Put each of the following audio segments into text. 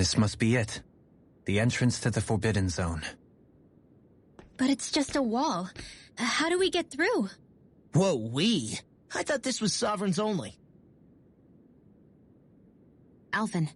This must be it. The entrance to the Forbidden Zone. But it's just a wall. How do we get through? Whoa, we? I thought this was Sovereigns only. Alphen.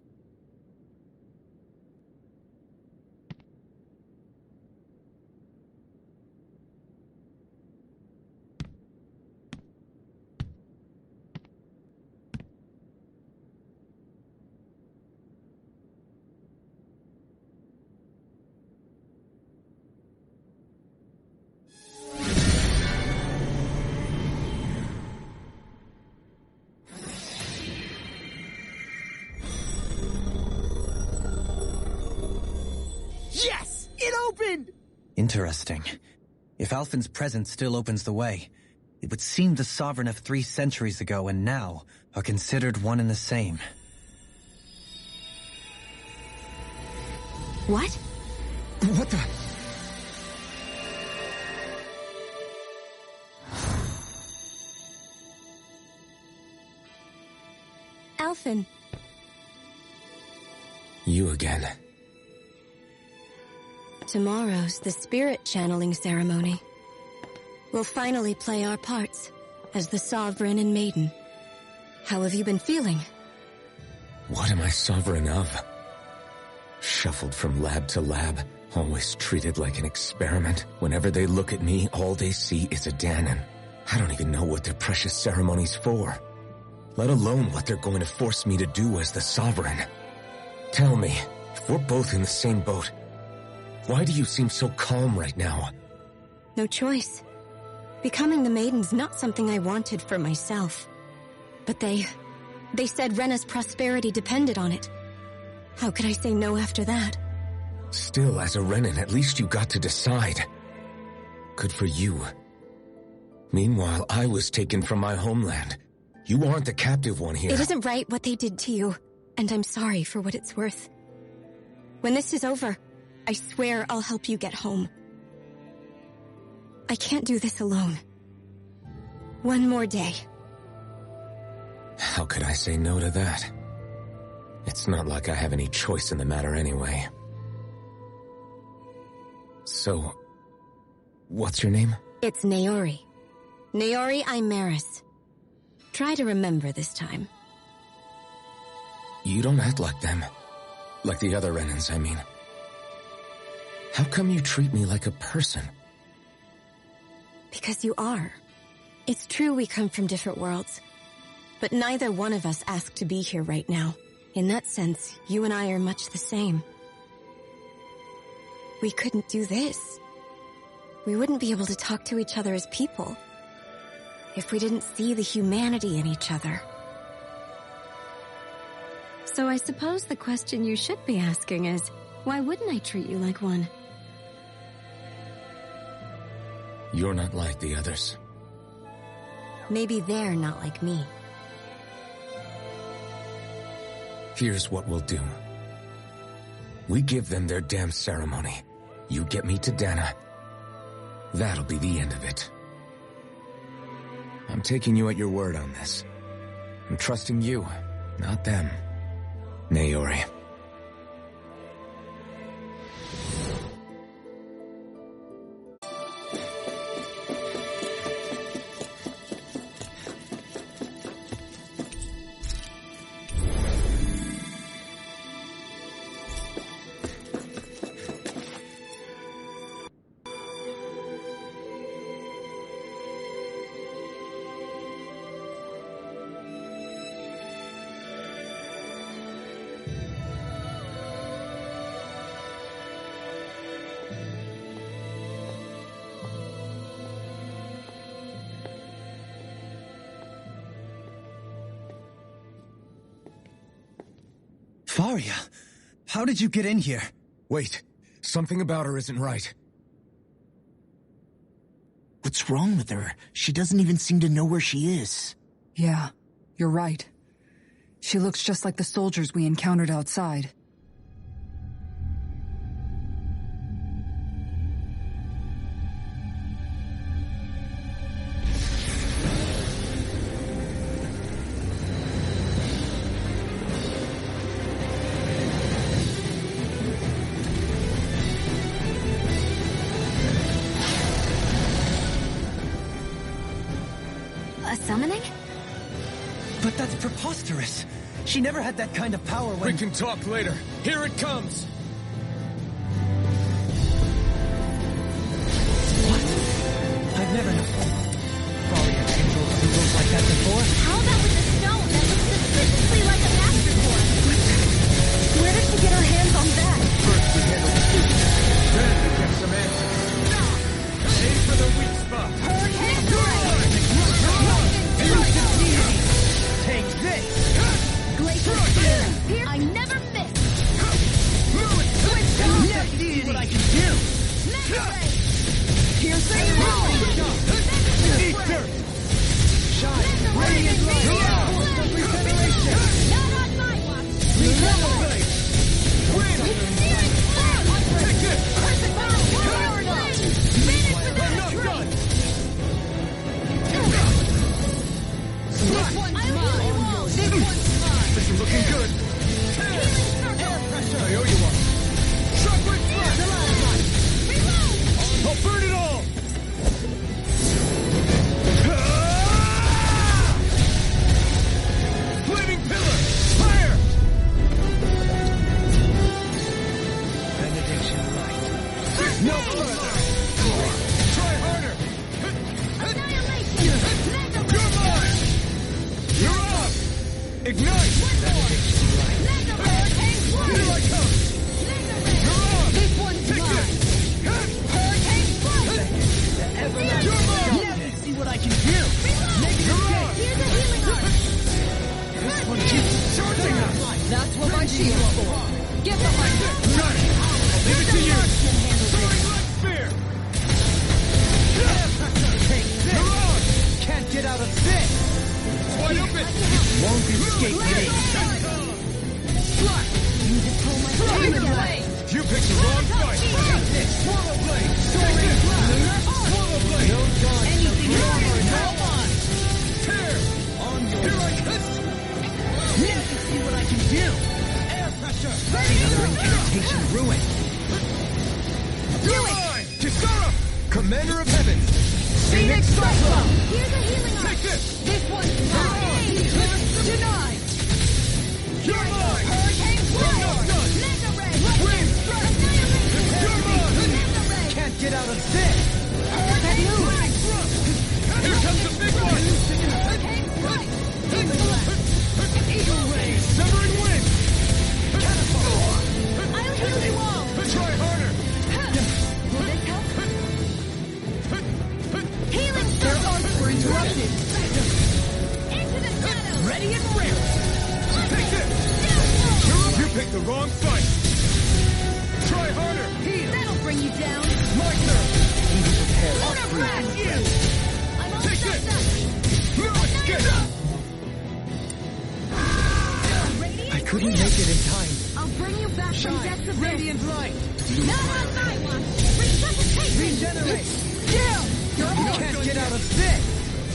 Yes! It opened! Interesting. If Alphen's presence still opens the way, it would seem the Sovereign of 3 centuries ago and now are considered one and the same. What? What the? Alphen. You again. Tomorrow's the spirit channeling ceremony. We'll finally play our parts as the Sovereign and Maiden. How have you been feeling? What am I sovereign of? Shuffled from lab to lab, always treated like an experiment. Whenever they look at me, all they see is a Dahna. I don't even know what their precious ceremony's for, let alone what they're going to force me to do as the Sovereign. Tell me, if we're both in the same boat, why do you seem so calm right now? No choice. Becoming the Maiden's not something I wanted for myself. But they said Rena's prosperity depended on it. How could I say no after that? Still, as a Renan, at least you got to decide. Good for you. Meanwhile, I was taken from my homeland. You aren't the captive one here. It isn't right what they did to you, and I'm sorry for what it's worth. When this is over, I swear I'll help you get home. I can't do this alone. One more day. How could I say no to that? It's not like I have any choice in the matter anyway. So, what's your name? It's Naori. Naori Imaris. Try to remember this time. You don't act like them. Like the other Renans, I mean. How come you treat me like a person? Because you are. It's true we come from different worlds. But neither one of us asked to be here right now. In that sense, you and I are much the same. We couldn't do this. We wouldn't be able to talk to each other as people if we didn't see the humanity in each other. So I suppose the question you should be asking is, why wouldn't I treat you like one? You're not like the others. Maybe they're not like me. Here's what we'll do. We give them their damn ceremony. You get me to Dahna. That'll be the end of it. I'm taking you at your word on this. I'm trusting you, not them. Naori. Faria, how did you get in here? Wait, something about her isn't right. What's wrong with her? She doesn't even seem to know where she is. Yeah, you're right. She looks just like the soldiers we encountered outside. summoning? But that's preposterous. She never had that kind of power when... We can talk later. Here it comes! What? I've never known. Probably had controlled symbols like that before. How about with the stone that looks suspiciously like a mastercore? Where did she get her hands on that? First we handle the secret, then we get some answers. Aim for the weak spot. Hurricane Take this! Glacier Spear! I never miss! Switch down! Now see what I can do! Mega Ray! Piercing roll! Eat dirt! Shine! Radiant light! Regeneration! Not on my watch! Regenerate! Win! Take it! Perfect battle! Power up! Finish with that Enough This one's mine! This one's mine! This is looking good. Healing circle! I owe you one. Shockwave flash! Reload! I'll burn it all! Flaming pillar! Fire! Benediction light. No further! Try harder! Annihilation! Mega You're Ray! mine! You're up! Ignite! Benediction light. Mega Hurricane Here Flash! I come! Mega Ray! You're on! This one's Take mine! this! Hurricane Flash! The everlasting You're mine! Now you see what I can do! You're on! Here's a healing arm! This one keeps charging us! That's what my shield's for. Get behind it! Got it! I'll leave it to you! Soaring light spear! Take this! You're on! Can't get out of this! It's wide open! Won't escape me! You just pull my Fire together! blade! You picked the wrong fight! Swallow blade! Soaring blast! Swallow blade! No dodge! Anything no wrong cover, is no all mine! Tear! on your... Here I come! Now you see what I can do! Air pressure! Another incantation ruined! You're mine! Kisara! Commander of Heavens! Phoenix Cyclone! Here's a healing arm! Take this! This one's mine! Denied! You're mine! Hurricane Flash! Not done! Mega Ray! Win! Annihilation! You're mine! Mega Ray! Can't get out of this! Hurricane Flash! Here comes the big one! Hurricane Flash! Eagle Ray! Severing wind! I'll heal you all! Try harder! Will this help? Healing Their circle! arms were interrupted! Into the shadows! Ready and ready! Take this! You picked the wrong fight! Try harder! That'll bring you down! My turn! Even prepare our Lunar free. Blast! I'm all Take set this! up! No escape! I couldn't make it in time. I'll bring you back from death's abyss! Radiant light! Not on my watch! Resuscitation! Regenerate! Kill! You can't get out of this!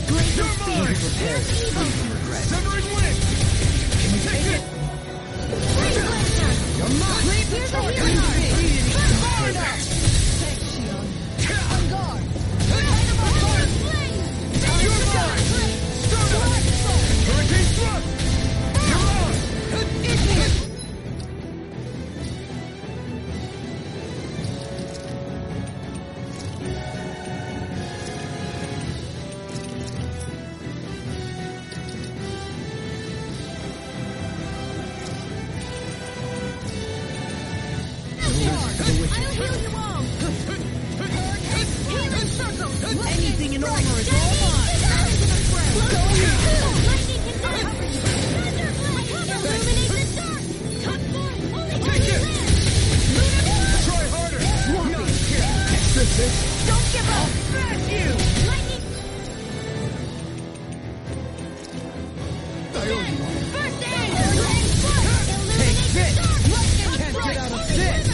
Glacier You're Spear! mine! Here's evil! Severing wind! Can you take it? Great Blaster! You're mine! Here's a healing arm! Far enough! Take shield! On guard! Fire flame! You're mine! Hurricane thrust! You're on! I'll heal you all! Healing circle! Anything in armor is all mine! Lightning can cover you! Thunder blade! Illuminate the dark! Cut forth! Only Take it! Lunar blast! Try harder! Not here! Don't give up! Smash you! Lightning! I owe you one. First aid! Illuminate this! the dark! Lightning Can't strike! get out of Only this!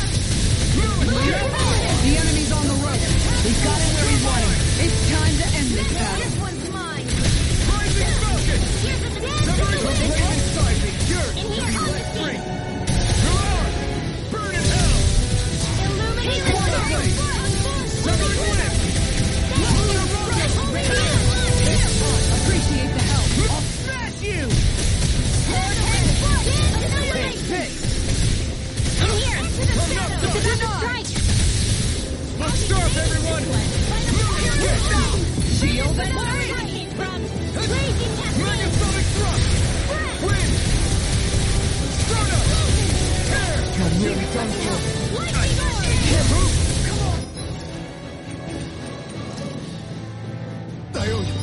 The enemy's on the road! He's got it where he wanted! It's time to end this battle! This one's mine! Rising Falcon! Here's a Severing the flame inside me! Yours In to here, be on the let free! seat. You're on! Burn in hell! Illuminate the dark! Severing wind! Appreciate that! Shield and blazing from blazing Megasonic thrust! Wind! Sprondotz! Got nearly done for. Lightning orb! Can't move! Come on! I owe you.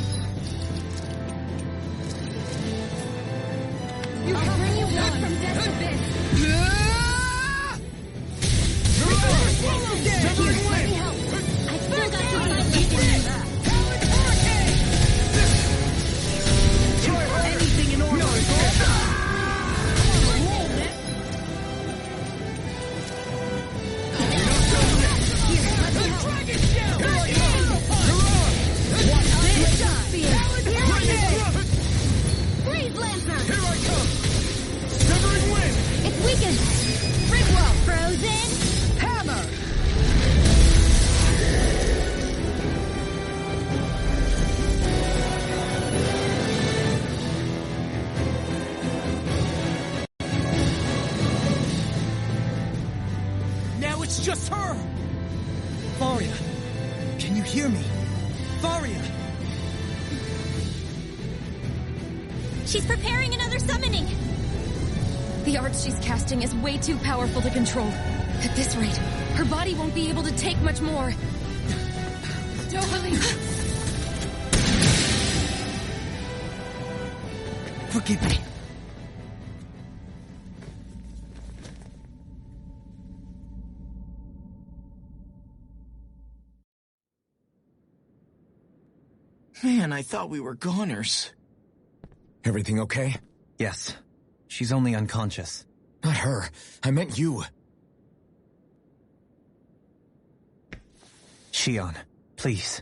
I'll bring you back from death's abyss. Severing Let me wind! help. I've still got some life taken in that. Anything in order. No, it's all Dragon Shell! Freeze Lancer! Here I come! Severing wind! It's weakened! Rigwell! Frozen! Hammer! Now it's just her! Faria, can you hear me? Faria! She's preparing another summoning! The art she's casting is way too powerful to control. At this rate, her body won't be able to take much more. Forgive me. Man, I thought we were goners. Everything okay? Yes. She's only unconscious. Not her. I meant you. Shion, please.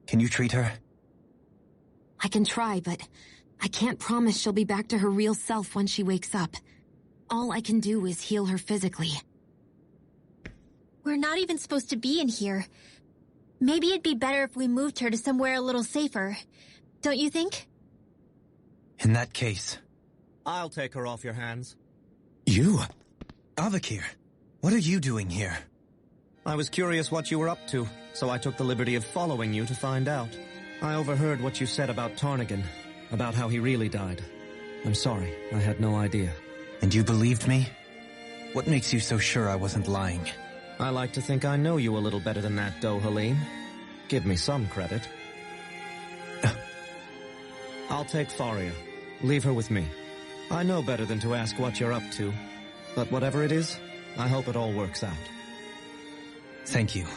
Can you treat her? I can try, but I can't promise she'll be back to her real self when she wakes up. All I can do is heal her physically. We're not even supposed to be in here. Maybe it'd be better if we moved her to somewhere a little safer. Don't you think? In that case... I'll take her off your hands. You? Avakir, what are you doing here? I was curious what you were up to, so I took the liberty of following you to find out. I overheard what you said about Tarnigan, about how he really died. I'm sorry, I had no idea. And you believed me? What makes you so sure I wasn't lying? I like to think I know you a little better than that, Dohalim. Give me some credit. I'll take Faria. Leave her with me. I know better than to ask what you're up to. But whatever it is, I hope it all works out. Thank you.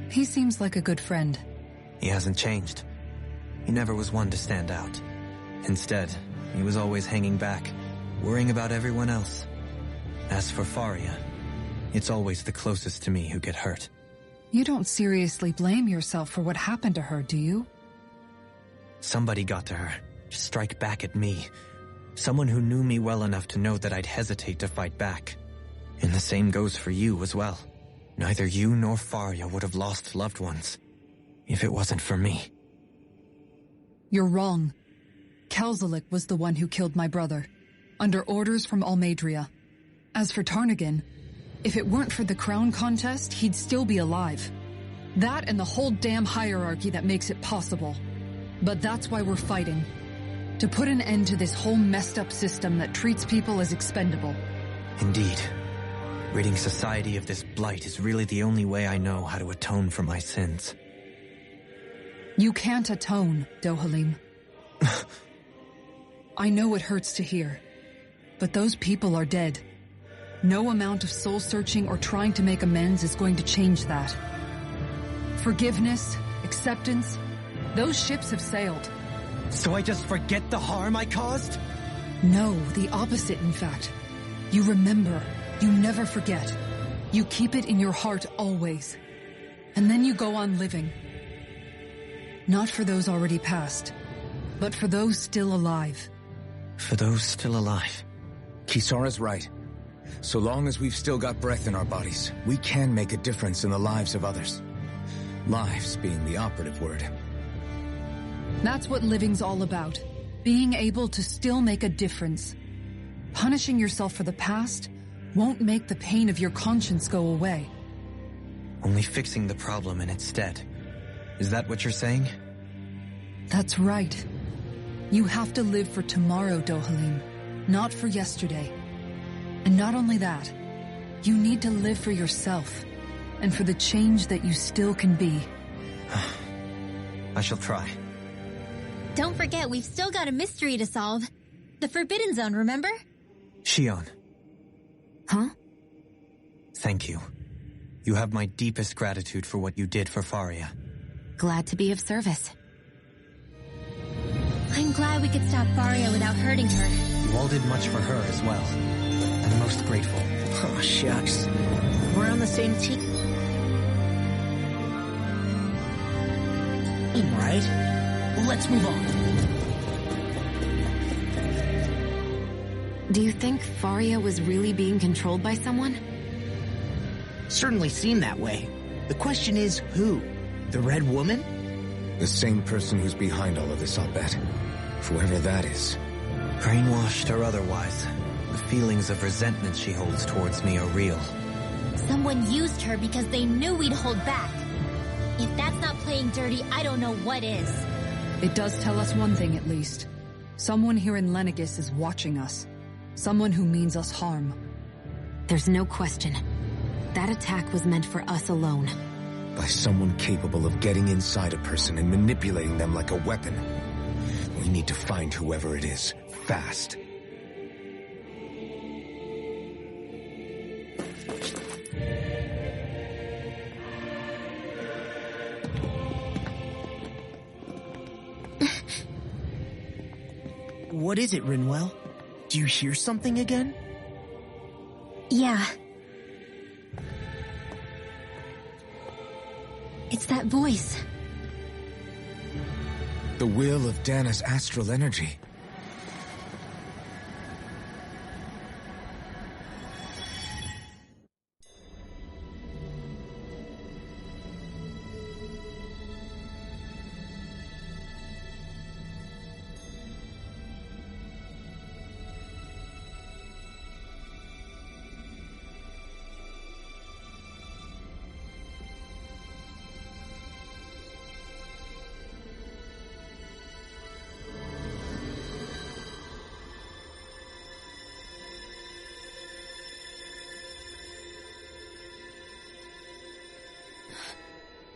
He seems like a good friend. He hasn't changed. He never was one to stand out. Instead, he was always hanging back, worrying about everyone else. As for Faria, it's always the closest to me who get hurt. You don't seriously blame yourself for what happened to her, do you? Somebody got to her, to strike back at me. Someone who knew me well enough to know that I'd hesitate to fight back. And the same goes for you as well. Neither you nor Faria would have lost loved ones, if it wasn't for me. You're wrong. Kelzelik was the one who killed my brother, under orders from Almadria. As for Tarnigan, if it weren't for the crown contest, he'd still be alive. That and the whole damn hierarchy that makes it possible. But that's why we're fighting. To put an end to this whole messed up system that treats people as expendable. Indeed. Ridding society of this blight is really the only way I know how to atone for my sins. You can't atone, Dohalim. I know it hurts to hear, but those people are dead. No amount of soul-searching or trying to make amends is going to change that. Forgiveness, acceptance, those ships have sailed. So I just forget the harm I caused? No, the opposite, in fact. You remember. You never forget. You keep it in your heart always. And then you go on living. Not for those already passed, but for those still alive. For those still alive. Kisara's right. So long as we've still got breath in our bodies, we can make a difference in the lives of others. Lives being the operative word. That's what living's all about. Being able to still make a difference. punishing yourself for the past won't make the pain of your conscience go away. Only fixing the problem in its stead. Is that what you're saying? That's right. You have to live for tomorrow, Dohalim, not for yesterday. And not only that, you need to live for yourself, and for the change that you still can be. I shall try. Don't forget, we've still got a mystery to solve. The Forbidden Zone, remember? Shion. Huh? Thank you. You have my deepest gratitude for what you did for Faria. Glad to be of service. I'm glad we could stop Faria without hurting her. You all did much for her as well. I'm most grateful. Oh, shucks. We're on the same team. Right? Let's move on. Do you think Faria was really being controlled by someone? Certainly seemed that way. The question is, who? The Red Woman? The same person who's behind all of this, I'll bet. Whoever that is. Brainwashed or otherwise, the feelings of resentment she holds towards me are real. Someone used her because they knew we'd hold back. If that's not playing dirty, I don't know what is. It does tell us one thing at least. Someone here in Lenegis is watching us. Someone who means us harm. There's no question. That attack was meant for us alone. By someone capable of getting inside a person and manipulating them like a weapon. We need to find whoever it is, fast. What is it, Rinwell? Do you hear something again? Yeah. It's that voice. The will of Dahna's astral energy.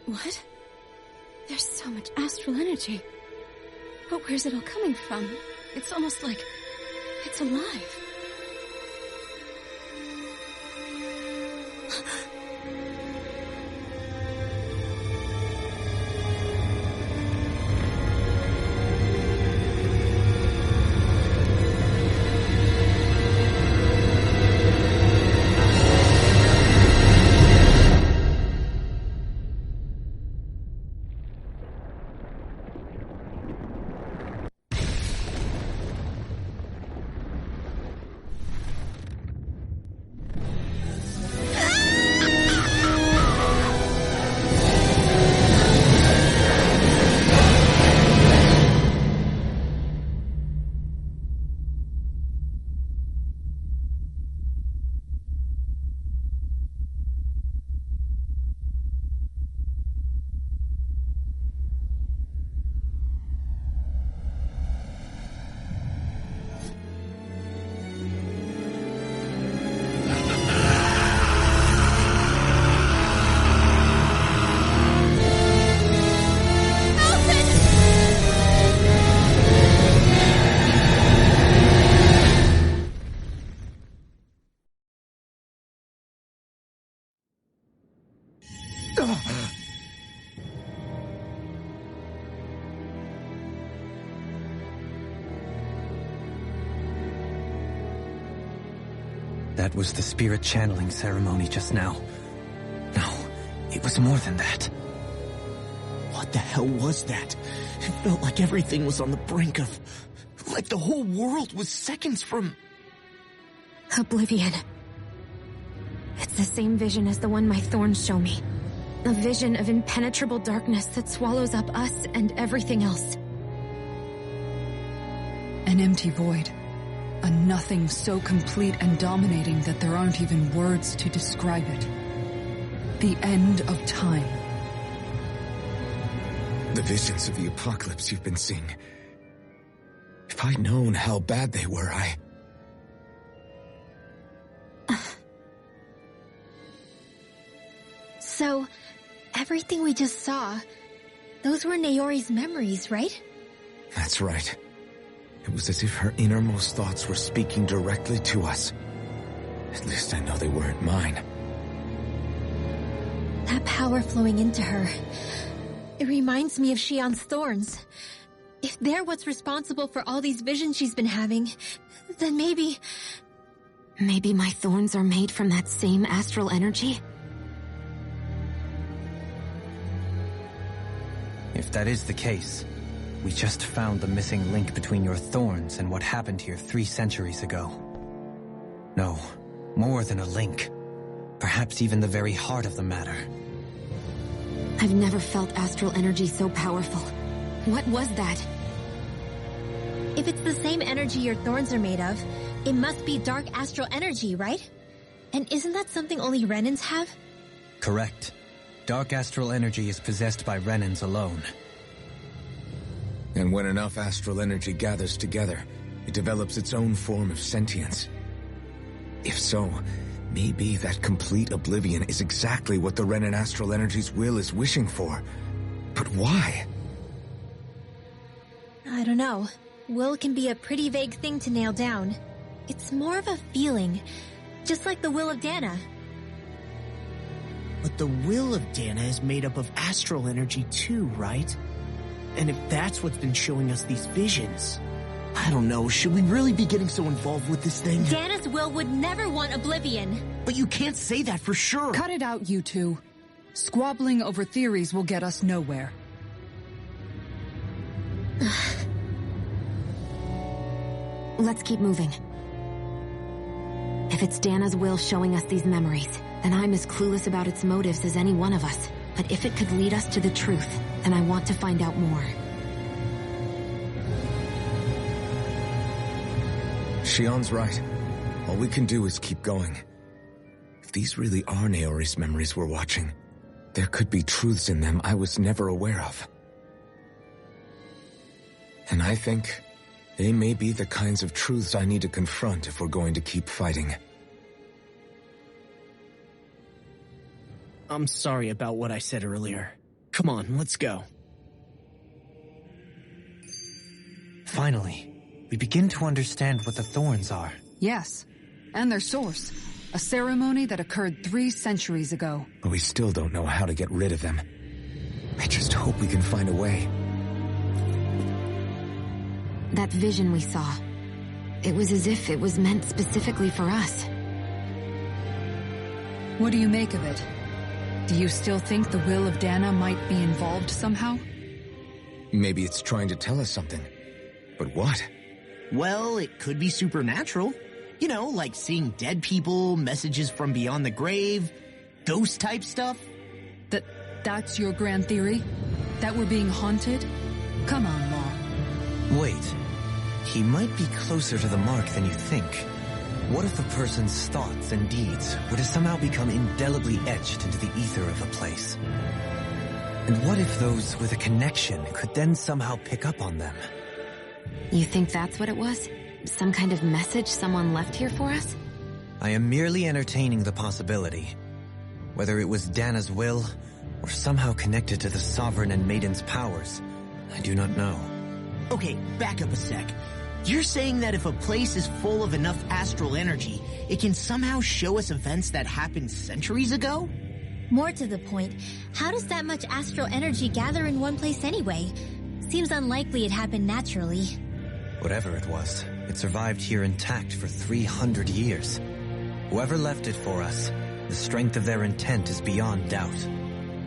What? There's so much astral energy. But where's it all coming from? It's almost like it's alive. That was the spirit channeling ceremony just now. No, it was more than that. What the hell was that? It felt like everything was on the brink of... like the whole world was seconds from... Oblivion. It's the same vision as the one my thorns show me. A vision of impenetrable darkness that swallows up us and everything else. An empty void. A nothing so complete and dominating that there aren't even words to describe it. The end of time. The visions of the apocalypse you've been seeing. If I'd known how bad they were, So, everything we just saw, those were Naori's memories, right? That's right. It was as if her innermost thoughts were speaking directly to us. At least I know they weren't mine. That power flowing into her, it reminds me of Shion's thorns. If they're what's responsible for all these visions she's been having, then maybe... Maybe my thorns are made from that same astral energy? If that is the case, we just found the missing link between your thorns and what happened here 3 centuries ago. No, more than a link. Perhaps even the very heart of the matter. I've never felt astral energy so powerful. What was that? If it's the same energy your thorns are made of, it must be dark astral energy, right? And isn't that something only Renans have? Correct. Dark astral energy is possessed by Renans alone. And when enough astral energy gathers together, it develops its own form of sentience. If so, maybe that complete oblivion is exactly what the Renan astral energy's will is wishing for. But why? I don't know. Will can be a pretty vague thing to nail down. It's more of a feeling, just like the will of Dahna. But the will of Dahna is made up of astral energy too, right? And if that's what's been showing us these visions... I don't know, should we really be getting so involved with this thing? Dahna's will would never want oblivion. But you can't say that for sure. Cut it out, you two. Squabbling over theories will get us nowhere. Let's keep moving. If it's Dahna's will showing us these memories, then I'm as clueless about its motives as any one of us. But if it could lead us to the truth, then I want to find out more. Shion's right. All we can do is keep going. If these really are Naori's memories we're watching, there could be truths in them I was never aware of. And I think they may be the kinds of truths I need to confront if we're going to keep fighting. I'm sorry about what I said earlier. Come on, let's go. Finally, we begin to understand what the thorns are. Yes, and their source. A ceremony that occurred 3 centuries ago. But we still don't know how to get rid of them. I just hope we can find a way. That vision we saw. It was as if it was meant specifically for us. What do you make of it? Do you still think the will of Dahna might be involved somehow? Maybe it's trying to tell us something. But what? Well, it could be supernatural. You know, like seeing dead people, messages from beyond the grave, ghost-type stuff. That's your grand theory? That we're being haunted? Come on, Law. Wait. He might be closer to the mark than you think. What if a person's thoughts and deeds were to somehow become indelibly etched into the ether of a place? And what if those with a connection could then somehow pick up on them? You think that's what it was? Some kind of message someone left here for us? I am merely entertaining the possibility. Whether it was Dahna's will, or somehow connected to the Sovereign and Maiden's powers, I do not know. Okay, back up a sec. You're saying that if a place is full of enough astral energy, it can somehow show us events that happened centuries ago? More to the point, how does that much astral energy gather in one place anyway? Seems unlikely it happened naturally. Whatever it was, it survived here intact for 300 years. Whoever left it for us, the strength of their intent is beyond doubt.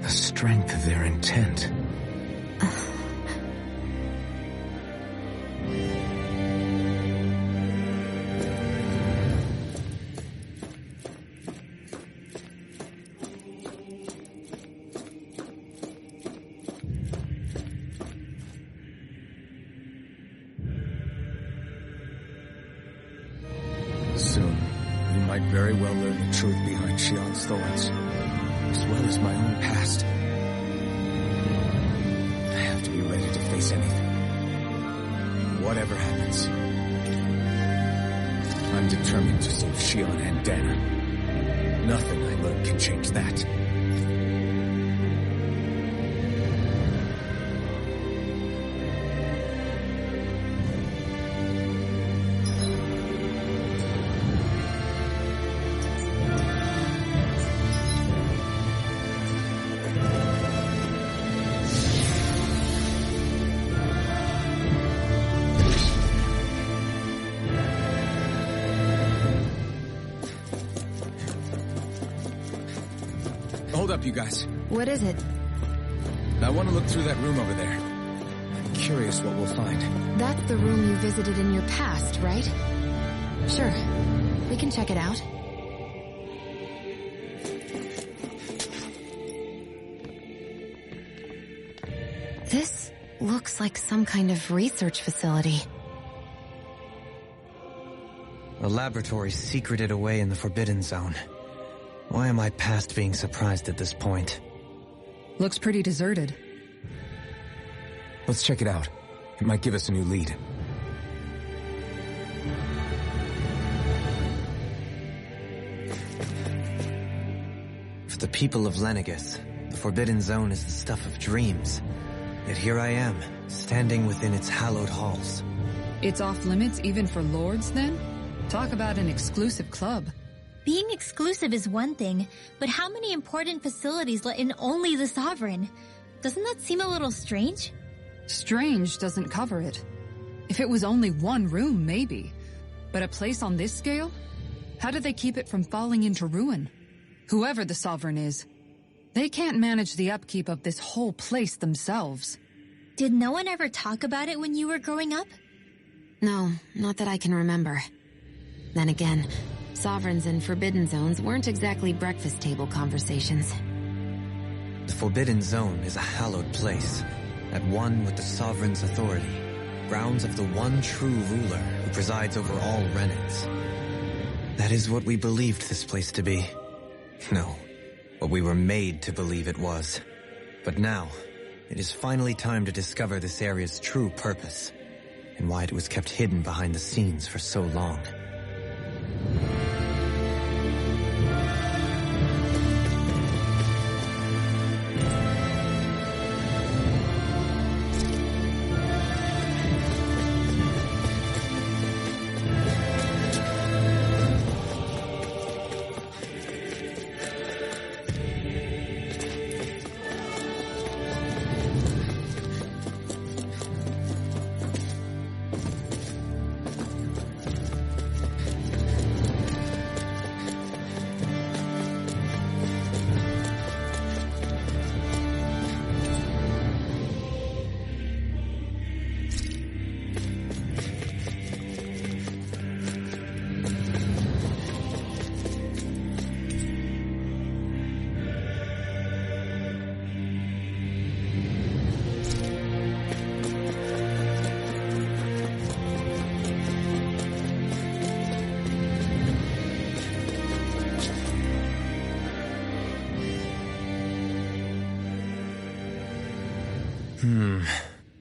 The strength of their intent. might very well learn the truth behind Shion's thorns, as well as my own past. I have to be ready to face anything. Whatever happens. I'm determined to save Shion and Dahna. Nothing I learn can change that. Hold up, you guys. What is it? I want to look through that room over there. I'm curious what we'll find. That's the room you visited in your past, right? Sure. We can check it out. This looks like some kind of research facility. A laboratory secreted away in the Forbidden Zone. Why am I past being surprised at this point? Looks pretty deserted. Let's check it out. It might give us a new lead. For the people of Lenegis, the Forbidden Zone is the stuff of dreams. Yet here I am, standing within its hallowed halls. It's off limits even for lords, then? Talk about an exclusive club. Being exclusive is one thing, but how many important facilities let in only the Sovereign? Doesn't that seem a little strange? Strange doesn't cover it. If it was only one room, maybe. But a place on this scale? How do they keep it from falling into ruin? Whoever the Sovereign is, they can't manage the upkeep of this whole place themselves. Did no one ever talk about it when you were growing up? No, not that I can remember. Then again, Sovereigns and Forbidden Zones weren't exactly breakfast table conversations. The Forbidden Zone is a hallowed place, at one with the Sovereign's authority, grounds of the one true ruler who presides over all Renans. That is what we believed this place to be. No, what we were made to believe it was. But now, it is finally time to discover this area's true purpose, and why it was kept hidden behind the scenes for so long.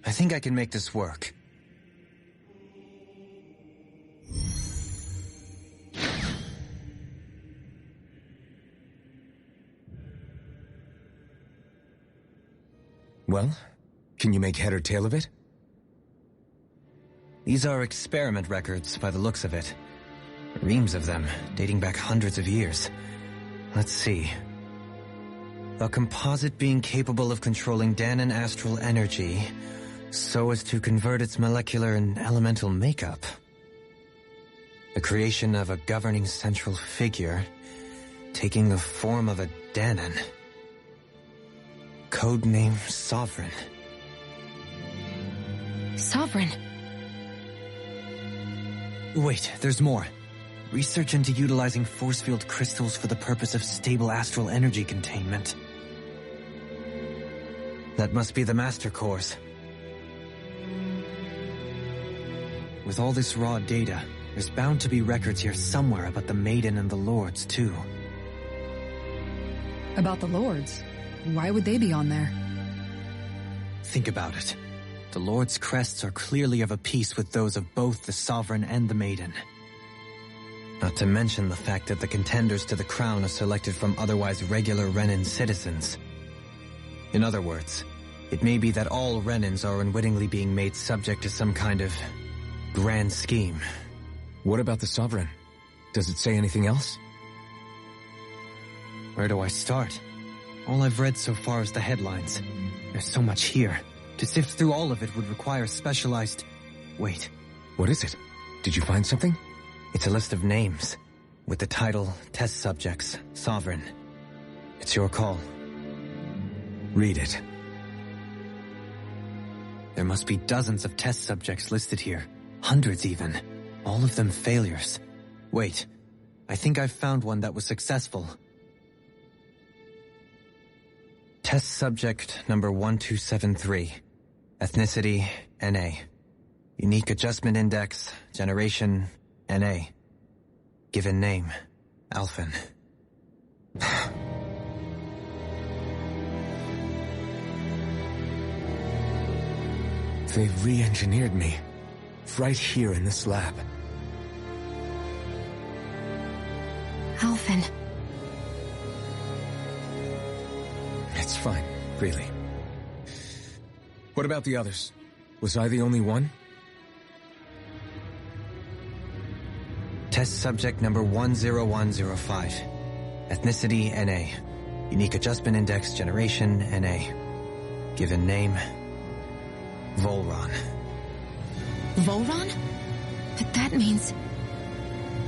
I think I can make this work. Well, can you make head or tail of it? These are experiment records by the looks of it. Reams of them, dating back hundreds of years. Let's see. A composite being capable of controlling Dahnan astral energy so as to convert its molecular and elemental makeup. The creation of a governing central figure taking the form of a Dahnan. Codename Sovereign. Sovereign? Wait, there's more. Research into utilizing force field crystals for the purpose of stable astral energy containment. That must be the master cores. With all this raw data, There's bound to be records here somewhere about the Maiden and the Lords, too. About the Lords? Why would they be on there? Think about it. The Lord's crests are clearly of a piece with those of both the Sovereign and the Maiden. Not to mention the fact that the contenders to the crown are selected from otherwise regular Renan citizens. In other words, it may be that all Renans are unwittingly being made subject to some kind of grand scheme. What about the Sovereign? Does it say anything else? Where do I start? All I've read so far is the headlines. There's so much here. To sift through all of it would require specialized... Wait. What is it? Did you find something? It's a list of names, with the title, Test Subjects, Sovereign. It's your call. Read it. There must be dozens of test subjects listed here. Hundreds even. All of them failures. Wait, I think I've found one that was successful. Test subject number 1273. Ethnicity, NA. Unique adjustment index, generation, NA. Given name, Alphen. They've re-engineered me. Right here in this lab. Alphen. It's fine, really. What about the others? Was I the only one? Test subject number 10105. Ethnicity, NA. Unique adjustment index, generation, NA. Given name, Volron. Volron? But that means...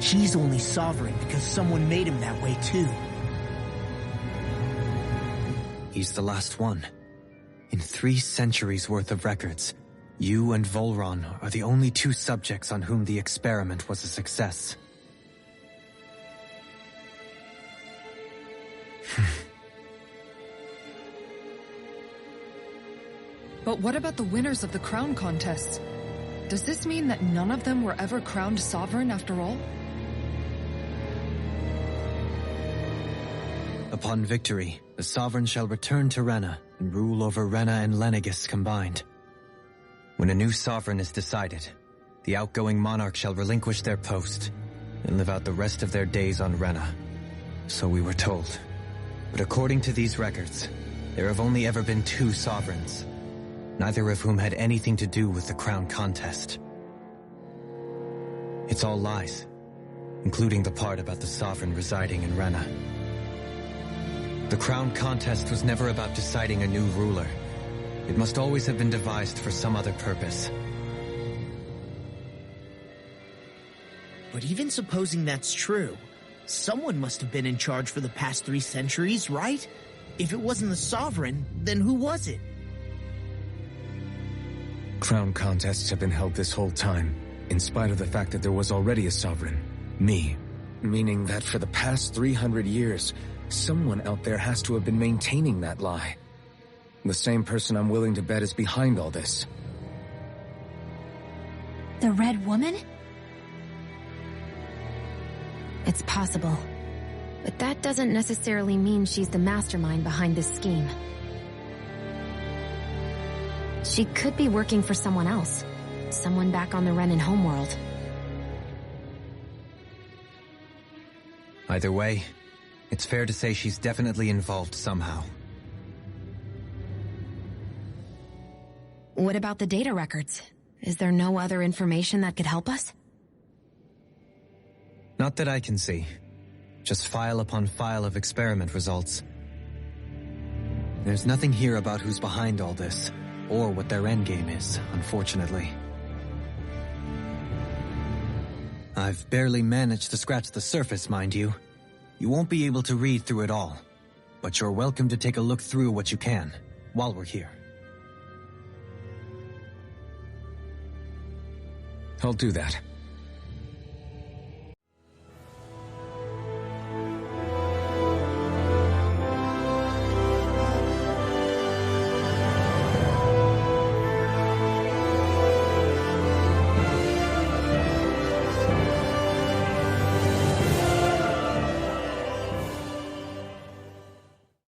He's only sovereign because someone made him that way too. He's the last one. In 3 centuries worth of records, you and Volron are the only 2 subjects on whom the experiment was a success. But what about the winners of the crown contests? Does this mean that none of them were ever crowned sovereign after all? Upon victory, the Sovereign shall return to Rena and rule over Rena and Lenegis combined. When a new Sovereign is decided, the outgoing monarch shall relinquish their post and live out the rest of their days on Rena. So we were told. But according to these records, there have only ever been 2 Sovereigns, neither of whom had anything to do with the crown contest. It's all lies, including the part about the Sovereign residing in Rena. The crown contest was never about deciding a new ruler. It must always have been devised for some other purpose. But even supposing that's true, someone must have been in charge for the past 3 centuries, right? If it wasn't the Sovereign, then who was it? Crown contests have been held this whole time, in spite of the fact that there was already a Sovereign. Me. Meaning that for the past 300 years, someone out there has to have been maintaining that lie. The same person I'm willing to bet is behind all this. The Red Woman? It's possible. But that doesn't necessarily mean she's the mastermind behind this scheme. She could be working for someone else. Someone back on the Renan homeworld. Either way, it's fair to say she's definitely involved somehow. What about the data records? Is there no other information that could help us? Not that I can see. Just file upon file of experiment results. There's nothing here about who's behind all this, or what their endgame is, unfortunately. I've barely managed to scratch the surface, mind you. You won't be able to read through it all, but you're welcome to take a look through what you can, while we're here. I'll do that.